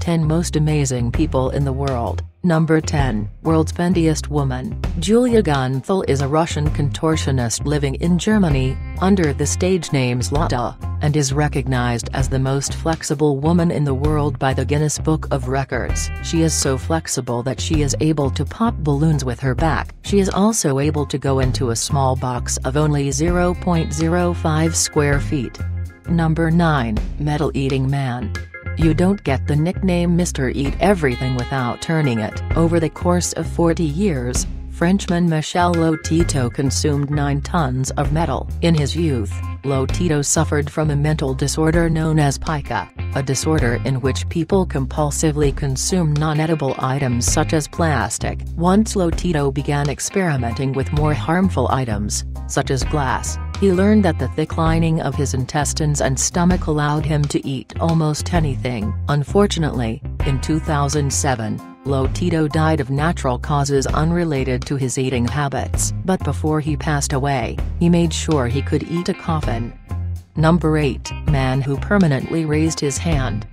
10 Most Amazing People in the World. Number 10. World's Bendiest Woman. Julia Gunthal is a Russian contortionist living in Germany, under the stage name Zlata, and is recognized as the most flexible woman in the world by the Guinness Book of Records. She is so flexible that she is able to pop balloons with her back. She is also able to go into a small box of only 0.05 square feet. Number 9. Metal-Eating Man. You don't get the nickname Mr. Eat Everything without turning it. Over the course of 40 years, Frenchman Michel Lotito consumed 9 tons of metal. In his youth, Lotito suffered from a mental disorder known as pica, a disorder in which people compulsively consume non-edible items such as plastic. Once Lotito began experimenting with more harmful items, such as glass, he learned that the thick lining of his intestines and stomach allowed him to eat almost anything. Unfortunately, in 2007, Lotito died of natural causes unrelated to his eating habits. But before he passed away, he made sure he could eat a coffin. Number 8. Man who permanently raised his hand.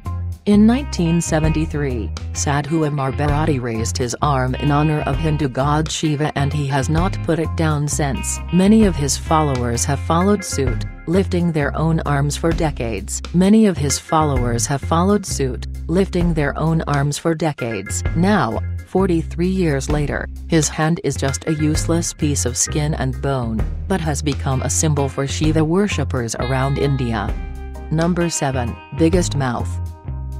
In 1973, Sadhu Amar Bharati raised his arm in honor of Hindu god Shiva, and he has not put it down since. Many of his followers have followed suit, lifting their own arms for decades. Now, 43 years later, his hand is just a useless piece of skin and bone, but has become a symbol for Shiva worshippers around India. Number 7. Biggest Mouth.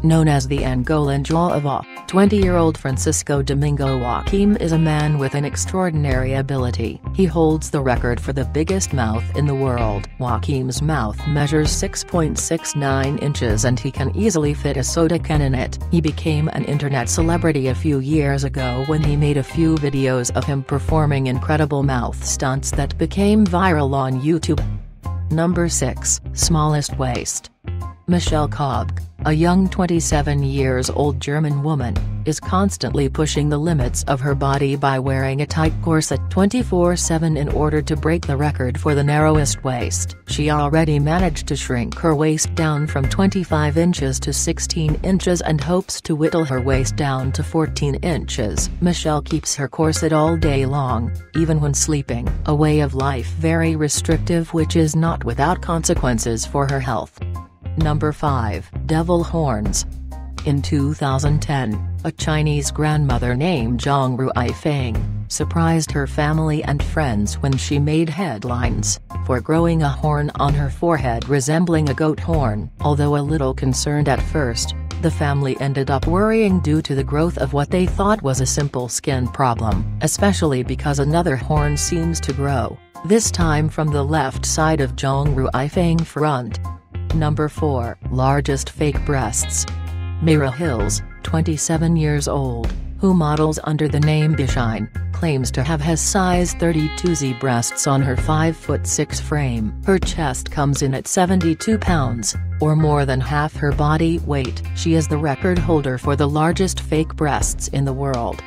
Known as the Angolan jaw of a 20-year-old Francisco Domingo Joaquim is a man with an extraordinary ability. He holds the record for the biggest mouth in the world. Joaquim's mouth measures 6.69 inches and he can easily fit a soda can in it. He became an internet celebrity a few years ago when he made a few videos of him performing incredible mouth stunts that became viral on YouTube. Number 6. Smallest Waist. Michelle Kobk, a young 27-years-old German woman, is constantly pushing the limits of her body by wearing a tight corset 24/7 in order to break the record for the narrowest waist. She already managed to shrink her waist down from 25 inches to 16 inches and hopes to whittle her waist down to 14 inches. Michelle keeps her corset all day long, even when sleeping. A way of life very restrictive which is not without consequences for her health. Number 5. Devil Horns. In 2010, a Chinese grandmother named Zhang Ruifeng surprised her family and friends when she made headlines for growing a horn on her forehead resembling a goat horn. Although a little concerned at first, the family ended up worrying due to the growth of what they thought was a simple skin problem, especially because another horn seems to grow, this time from the left side of Zhang Ruifeng front. Number 4. Largest Fake Breasts. Mira Hills, 27 years old, who models under the name Bishine, claims to have has size 32Z breasts on her 5'6" frame. Her chest comes in at 72 pounds, or more than half her body weight. She is the record holder for the largest fake breasts in the world.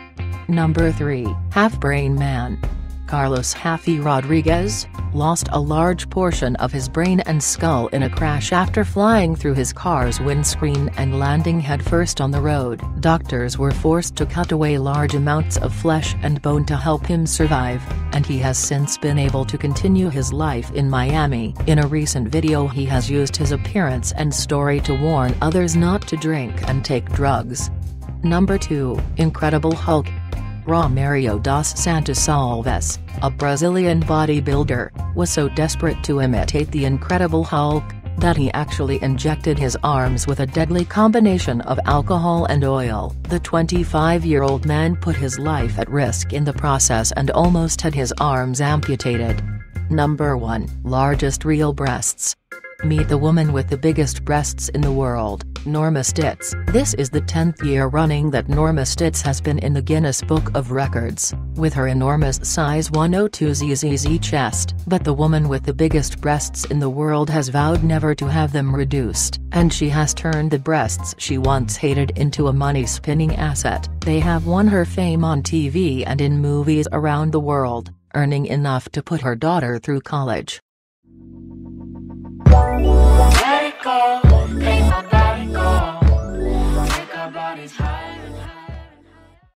Number 3. Half-Brain Man. Carlos Haffy Rodriguez lost a large portion of his brain and skull in a crash after flying through his car's windscreen and landing headfirst on the road. Doctors were forced to cut away large amounts of flesh and bone to help him survive, and he has since been able to continue his life in Miami. In a recent video he has used his appearance and story to warn others not to drink and take drugs. Number 2. Incredible Hulk. Romário dos Santos Alves, a Brazilian bodybuilder, was so desperate to imitate the Incredible Hulk, that he actually injected his arms with a deadly combination of alcohol and oil. The 25-year-old man put his life at risk in the process and almost had his arms amputated. Number 1. Largest Real Breasts. Meet the woman with the biggest breasts in the world, Norma Stitz. This is the 10th year running that Norma Stitz has been in the Guinness Book of Records, with her enormous size 102ZZZ chest. But the woman with the biggest breasts in the world has vowed never to have them reduced, and she has turned the breasts she once hated into a money-spinning asset. They have won her fame on TV and in movies around the world, earning enough to put her daughter through college. Let it go, make my body go, make our body rise higher and higher.